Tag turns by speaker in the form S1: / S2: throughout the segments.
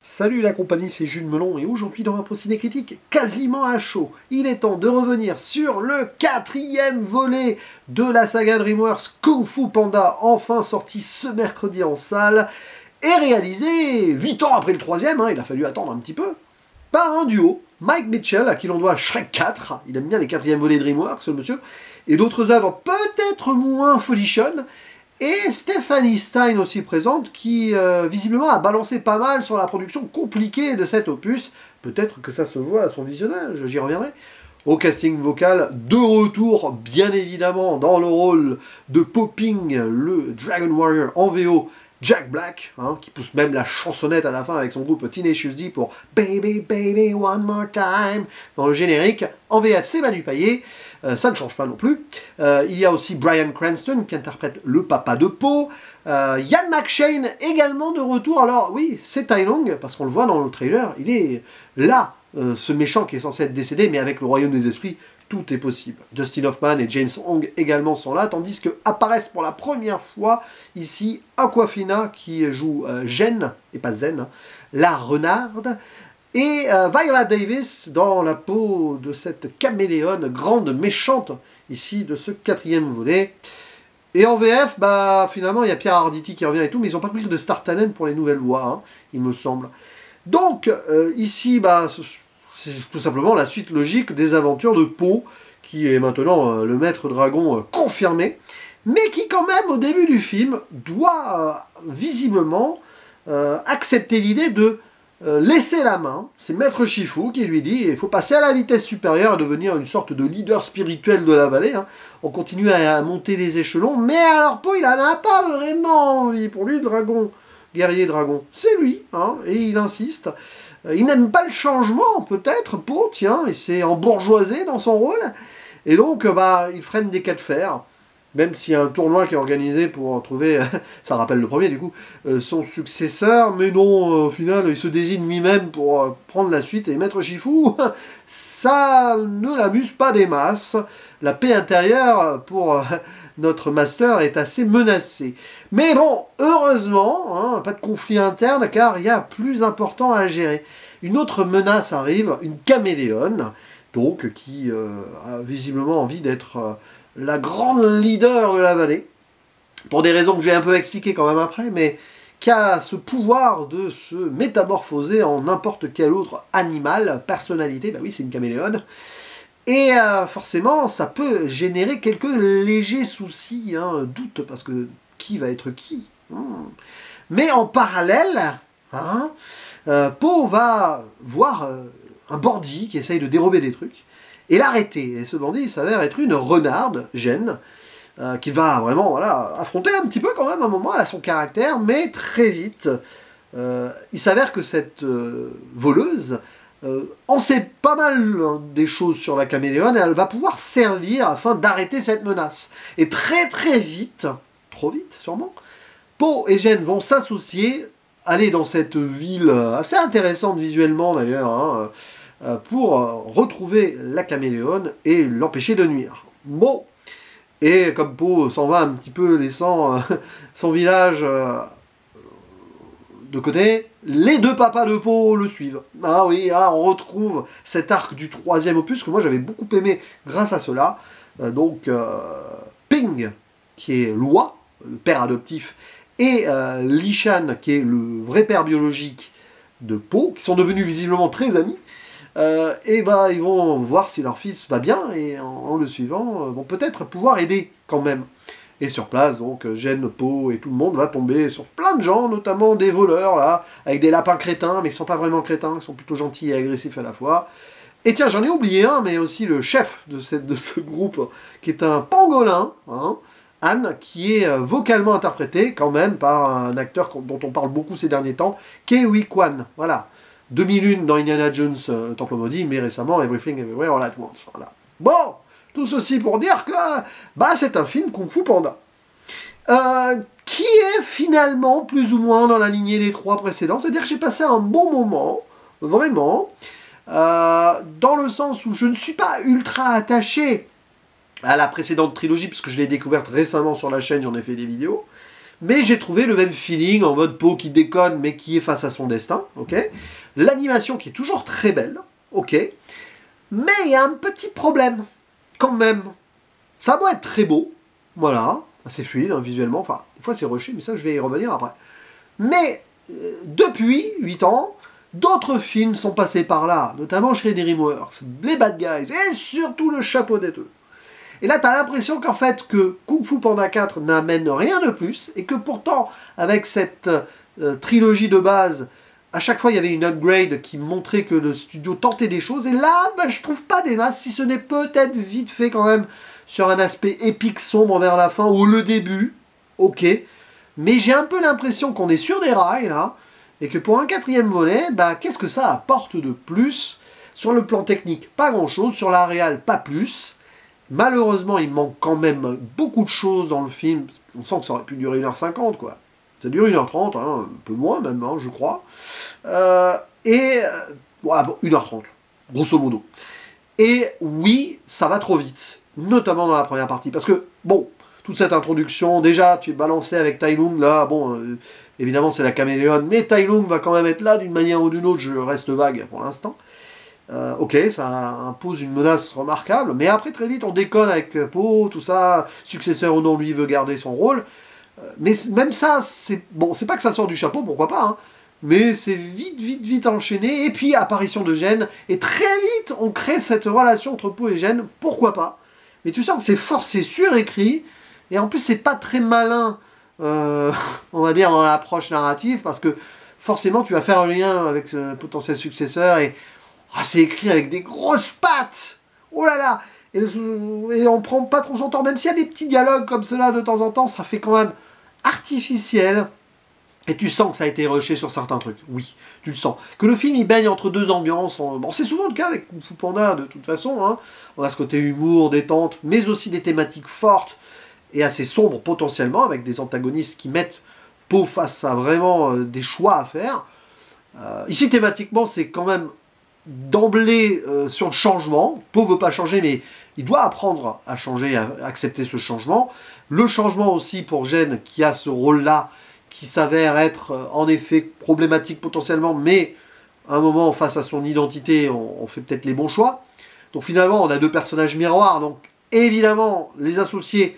S1: Salut la compagnie, c'est Jules Melon et aujourd'hui dans un ciné critique quasiment à chaud, il est temps de revenir sur le 4e volet de la saga DreamWorks Kung Fu Panda, enfin sorti ce mercredi en salle et réalisé 8 ans après le 3e, il a fallu attendre un petit peu, par un duo, Mike Mitchell, à qui l'on doit Shrek 4, il aime bien les 4e volets DreamWorks ce monsieur, et d'autres œuvres peut-être moins folichonnes, et Stephanie Stein aussi présente, qui visiblement a balancé pas mal sur la production compliquée de cet opus. Peut-être que ça se voit à son visionnage, j'y reviendrai. Au casting vocal, de retour, bien évidemment, dans le rôle de Popping, le Dragon Warrior en VO, Jack Black, qui pousse même la chansonnette à la fin avec son groupe Tenacious D pour Baby, Baby, One More Time dans le générique. En VF, c'est Manu Payet. Ça ne change pas non plus. Il y a aussi Bryan Cranston qui interprète le papa de Po. Ian McShane également de retour. Alors oui, c'est Tai Long, parce qu'on le voit dans le trailer. Il est là, ce méchant qui est censé être décédé, mais avec le royaume des esprits, tout est possible. Dustin Hoffman et James Hong également sont là, tandis que apparaissent pour la première fois ici Awkwafina qui joue Jen, et pas Zen, la renarde. Et Viola Davis dans la peau de cette caméléone grande méchante ici de ce 4e volet. Et en VF, finalement il y a Pierre Arditi qui revient et tout, mais ils n'ont pas pris de Star Talent pour les nouvelles voix, il me semble. Donc ici, c'est tout simplement la suite logique des aventures de Po, qui est maintenant le maître dragon confirmé, mais qui quand même au début du film doit visiblement accepter l'idée de laisser la main. C'est Maître Shifu qui lui dit il faut passer à la vitesse supérieure et devenir une sorte de leader spirituel de la vallée. On continue à monter les échelons, mais alors Po il en a pas vraiment envie. Pour lui, le dragon, guerrier dragon, c'est lui, et il insiste. Il n'aime pas le changement, peut-être, Po, tiens, il s'est embourgeoisé dans son rôle, et donc il freine des cas de fer. Même s'il y a un tournoi qui est organisé pour trouver, ça rappelle le premier du coup, son successeur, mais non, au final, il se désigne lui-même pour prendre la suite, et Maître Shifu, ça ne l'amuse pas des masses. La paix intérieure pour notre master est assez menacée. Mais bon, heureusement, pas de conflit interne, car il y a plus important à gérer. Une autre menace arrive, une caméléone, donc, qui a visiblement envie d'être la grande leader de la vallée, pour des raisons que je vais un peu expliquer quand même après, mais qui a ce pouvoir de se métamorphoser en n'importe quel autre animal, personnalité, oui c'est une caméléone, et forcément ça peut générer quelques légers soucis, doutes, parce que qui va être qui Mais en parallèle, Po va voir un bandit qui essaye de dérober des trucs, et l'arrêter. Et ce bandit, il s'avère être une renarde, Jen, qu'il va vraiment affronter un petit peu quand même à un moment, elle a son caractère, mais très vite, il s'avère que cette voleuse en sait pas mal des choses sur la caméléone, et elle va pouvoir servir afin d'arrêter cette menace. Et très très vite, trop vite sûrement, Po et Jen vont s'associer, aller dans cette ville assez intéressante visuellement d'ailleurs, pour retrouver la caméléone et l'empêcher de nuire. Bon, et comme Po s'en va un petit peu laissant son village de côté, les deux papas de Po le suivent. On retrouve cet arc du 3e opus que moi j'avais beaucoup aimé grâce à cela. Ping, qui est Loi, le père adoptif, et Li Shan, qui est le vrai père biologique de Po, qui sont devenus visiblement très amis. Ils vont voir si leur fils va bien, et en le suivant, vont peut-être pouvoir aider quand même. Et sur place, donc, Jen, Po et tout le monde va tomber sur plein de gens, notamment des voleurs, là, avec des lapins crétins, mais qui ne sont pas vraiment crétins, qui sont plutôt gentils et agressifs à la fois. Et tiens, j'en ai oublié un, mais aussi le chef de ce groupe, qui est un pangolin, Anne, qui est vocalement interprété quand même par un acteur dont on parle beaucoup ces derniers temps, Ke Huy Quan, voilà. 2001 dans Indiana Jones, le Temple Maudit, mais récemment Everything Everywhere All at Once. Voilà. Bon, tout ceci pour dire que c'est un film Kung Fu Panda. Qui est finalement plus ou moins dans la lignée des 3 précédents. C'est-à-dire que j'ai passé un bon moment, vraiment, dans le sens où je ne suis pas ultra attaché à la précédente trilogie, puisque je l'ai découverte récemment sur la chaîne, j'en ai fait des vidéos. Mais j'ai trouvé le même feeling, en mode peau qui déconne, mais qui est face à son destin, ok. L'animation qui est toujours très belle, ok. Mais il y a un petit problème, quand même. Ça doit être très beau, voilà, assez fluide, hein, visuellement, enfin, des fois c'est rushé, mais ça je vais y revenir après. Mais, depuis 8 ans, d'autres films sont passés par là, notamment chez DreamWorks, les Bad Guys, et surtout le chapeau des deux. Et là, tu as l'impression qu'en fait, que Kung Fu Panda 4 n'amène rien de plus, et que pourtant, avec cette trilogie de base, à chaque fois, il y avait une upgrade qui montrait que le studio tentait des choses, et là, bah, je trouve pas des masses, si ce n'est peut-être vite fait quand même, sur un aspect épique sombre vers la fin, ou le début, ok, mais j'ai un peu l'impression qu'on est sur des rails, là, et que pour un 4e volet, bah, qu'est-ce que ça apporte de plus? Sur le plan technique, pas grand-chose, sur la réal, pas plus. Malheureusement, il manque quand même beaucoup de choses dans le film. On sent que ça aurait pu durer 1h50, quoi. Ça dure 1h30, hein, un peu moins même, hein, je crois. Ouais, bon, 1h30, grosso modo. Et oui, ça va trop vite, notamment dans la première partie. Parce que, bon, toute cette introduction, déjà, tu es balancé avec Tai Lung, là, bon, évidemment, c'est la caméléone, mais Tai Lung va quand même être là d'une manière ou d'une autre, je reste vague pour l'instant. Ok, ça impose une menace remarquable, mais après très vite on déconne avec Po, tout ça, successeur ou non, lui veut garder son rôle. Mais même ça, c'est bon, c'est pas que ça sort du chapeau, pourquoi pas, hein, mais c'est vite enchaîné, et puis apparition de Gênes, et très vite on crée cette relation entre Po et Gênes, pourquoi pas. Mais tu sens que c'est forcé, surécrit, et en plus c'est pas très malin, on va dire, dans l'approche narrative, parce que forcément tu vas faire un lien avec ce potentiel successeur, et ah, c'est écrit avec des grosses pattes. Oh là là. Et on prend pas trop son temps. Même s'il y a des petits dialogues comme cela de temps en temps, ça fait quand même artificiel. Et tu sens que ça a été rushé sur certains trucs. Oui, tu le sens. Que le film, il baigne entre deux ambiances. Bon, c'est souvent le cas avec Kung Fu Panda, de toute façon. Hein. On a ce côté humour, détente, mais aussi des thématiques fortes et assez sombres potentiellement, avec des antagonistes qui mettent Po face à vraiment des choix à faire. Ici, thématiquement, c'est quand même d'emblée sur le changement. Po veut pas changer, mais il doit apprendre à changer, à accepter ce changement. Le changement aussi pour Gênes, qui a ce rôle-là, qui s'avère être en effet problématique potentiellement, mais à un moment, face à son identité, on fait peut-être les bons choix. Donc finalement, on a deux personnages miroirs, donc évidemment, les associer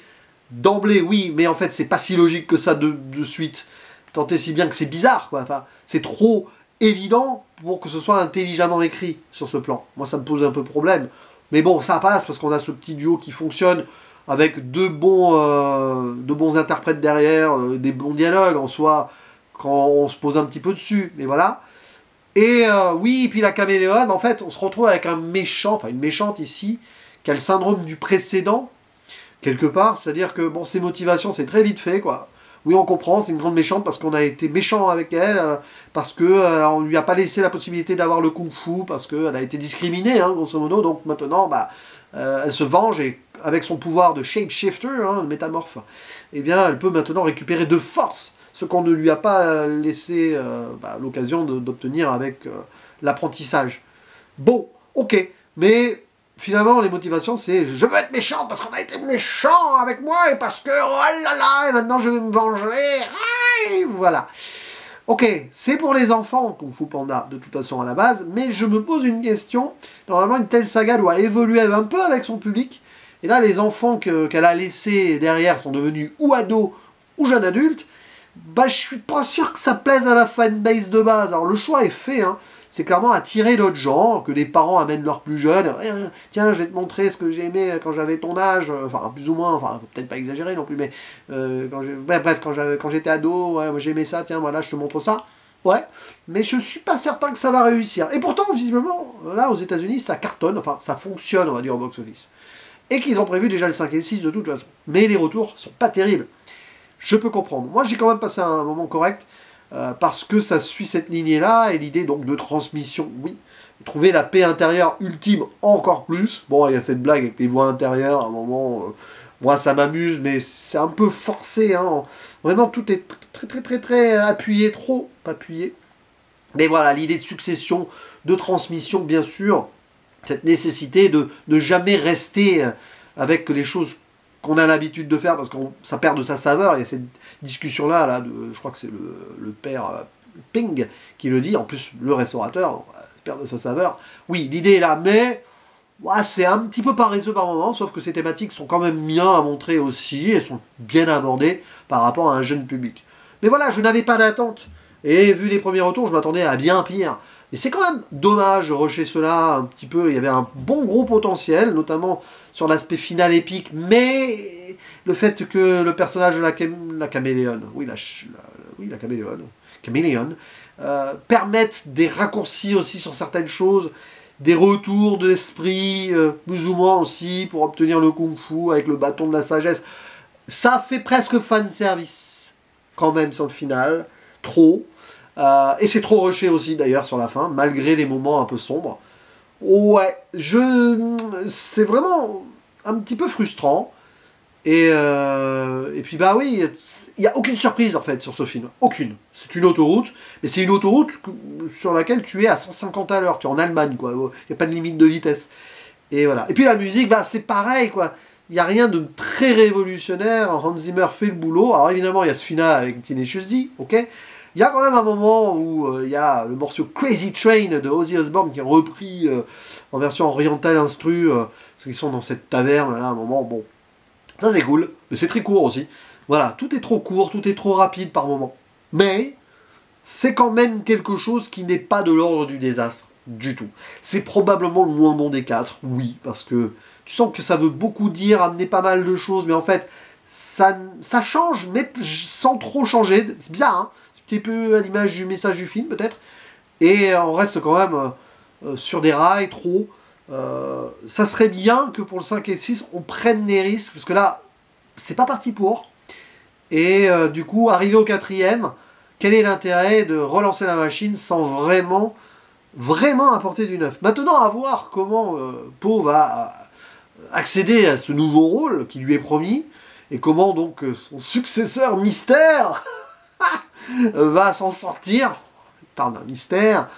S1: d'emblée, oui, mais en fait, c'est pas si logique que ça de suite. Tant et si bien que c'est bizarre, quoi. Enfin, c'est trop évident pour que ce soit intelligemment écrit sur ce plan. Moi, ça me pose un peu problème. Mais bon, ça passe parce qu'on a ce petit duo qui fonctionne avec deux bons interprètes derrière, des bons dialogues en soi, quand on se pose un petit peu dessus. Mais voilà. Et oui, puis la caméléone, en fait, on se retrouve avec un méchant, enfin une méchante ici, qui a le syndrome du précédent, quelque part. C'est-à-dire que, bon, ses motivations, c'est très vite fait, quoi. Oui, on comprend, c'est une grande méchante parce qu'on a été méchant avec elle, parce qu'on ne lui a pas laissé la possibilité d'avoir le kung-fu, parce qu'elle a été discriminée, hein, grosso modo, donc maintenant, bah, elle se venge, et avec son pouvoir de shapeshifter, hein, de métamorphe, eh bien, elle peut maintenant récupérer de force ce qu'on ne lui a pas laissé l'occasion d'obtenir avec l'apprentissage. Bon, ok, mais finalement, les motivations, c'est je veux être méchant parce qu'on a été méchant avec moi et parce que oh là là, et maintenant je vais me venger. Aïe, voilà. Ok, c'est pour les enfants Kung Fu Panda, de toute façon à la base, mais je me pose une question. Normalement, une telle saga doit évoluer un peu avec son public. Et là, les enfants qu'elle a laissés derrière sont devenus ou ados ou jeunes adultes. Bah, je suis pas sûr que ça plaise à la fanbase de base. Alors, le choix est fait, hein. C'est clairement attirer d'autres gens, que les parents amènent leurs plus jeunes. Tiens, je vais te montrer ce que j'ai aimé quand j'avais ton âge, enfin plus ou moins, enfin peut-être pas exagérer non plus, mais quand j'étais ado, ouais, moi j'aimais ça, tiens, voilà, je te montre ça. Ouais, mais je suis pas certain que ça va réussir. Et pourtant, visiblement, là aux États-Unis, ça cartonne, enfin ça fonctionne, on va dire, au box-office. Et qu'ils ont prévu déjà le 5 et le 6 de toute façon. Mais les retours sont pas terribles. Je peux comprendre. Moi, j'ai quand même passé un moment correct. Parce que ça suit cette lignée-là, et l'idée donc de transmission, oui. Trouver la paix intérieure ultime encore plus. Bon, il y a cette blague avec les voix intérieures, à un moment, moi ça m'amuse, mais c'est un peu forcé, hein. Vraiment, tout est très appuyé, trop appuyé. Mais voilà, l'idée de succession, de transmission, bien sûr, cette nécessité de ne jamais rester avec les choses qu'on a l'habitude de faire parce que ça perd de sa saveur. Il y a cette discussion-là, là, je crois que c'est le père Ping qui le dit, en plus le restaurateur, perd de sa saveur. Oui, l'idée est là, mais ouais, c'est un petit peu paresseux par moment, sauf que ces thématiques sont quand même bien à montrer aussi, et sont bien abordées par rapport à un jeune public. Mais voilà, je n'avais pas d'attente. Et vu les premiers retours, je m'attendais à bien pire. Mais c'est quand même dommage de rusher cela un petit peu. Il y avait un bon gros potentiel, notamment sur l'aspect final épique, mais le fait que le personnage de la caméléone, oui, la caméléone, permette des raccourcis aussi sur certaines choses, des retours d'esprit, plus ou moins aussi, pour obtenir le kung-fu avec le bâton de la sagesse. Ça fait presque fanservice, quand même, sur le final. Trop. Et c'est trop rushé aussi d'ailleurs sur la fin, malgré des moments un peu sombres. Ouais, c'est vraiment un petit peu frustrant. Et puis bah oui, il n'y a aucune surprise en fait sur ce film. Aucune. C'est une autoroute, mais c'est une autoroute sur laquelle tu es à 150 à l'heure. Tu es en Allemagne, quoi. Il n'y a pas de limite de vitesse. Et voilà. Et puis la musique, bah c'est pareil, quoi. Il n'y a rien de très révolutionnaire. Hans Zimmer fait le boulot. Alors évidemment, il y a ce final avec Tenacious D, ok. Il y a quand même un moment où il y a le morceau Crazy Train de Ozzy Osbourne qui est repris en version orientale instru, parce qu'ils sont dans cette taverne là, à un moment, bon, ça c'est cool, mais c'est très court aussi. Voilà, tout est trop court, tout est trop rapide par moment. Mais c'est quand même quelque chose qui n'est pas de l'ordre du désastre, du tout. C'est probablement le moins bon des quatre, oui, parce que tu sens que ça veut beaucoup dire, amener pas mal de choses, mais en fait, ça change, mais sans trop changer. C'est bizarre, hein, un petit peu à l'image du message du film peut-être, et on reste quand même sur des rails trop. Ça serait bien que pour le 5 et le 6 on prenne des risques, parce que là c'est pas parti pour, et du coup arrivé au 4e, quel est l'intérêt de relancer la machine sans vraiment apporter du neuf. Maintenant à voir comment Poe va accéder à ce nouveau rôle qui lui est promis, et comment donc son successeur Mystère va s'en sortir. Il parle d'un mystère.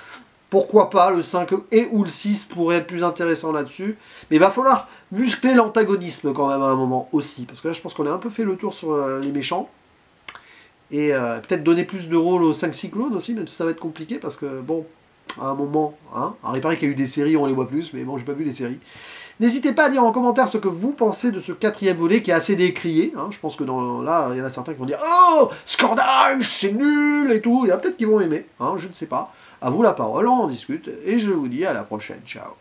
S1: Pourquoi pas le 5 et ou le 6 pourrait être plus intéressant là-dessus. Mais il va falloir muscler l'antagonisme quand même à un moment aussi. Parce que là je pense qu'on a un peu fait le tour sur les méchants. Et peut-être donner plus de rôle aux 5 cyclones aussi, même si ça va être compliqué. Parce que bon, à un moment, hein, alors il paraît qu'il y a eu des séries, on les voit plus. Mais bon, j'ai pas vu les séries. N'hésitez pas à dire en commentaire ce que vous pensez de ce 4e volet qui est assez décrié. Hein. Je pense que là, il y en a certains qui vont dire « Oh, scandale, c'est nul !» et tout. Il y en a peut-être qui vont aimer, hein, je ne sais pas. À vous la parole, on en discute. Et je vous dis à la prochaine. Ciao.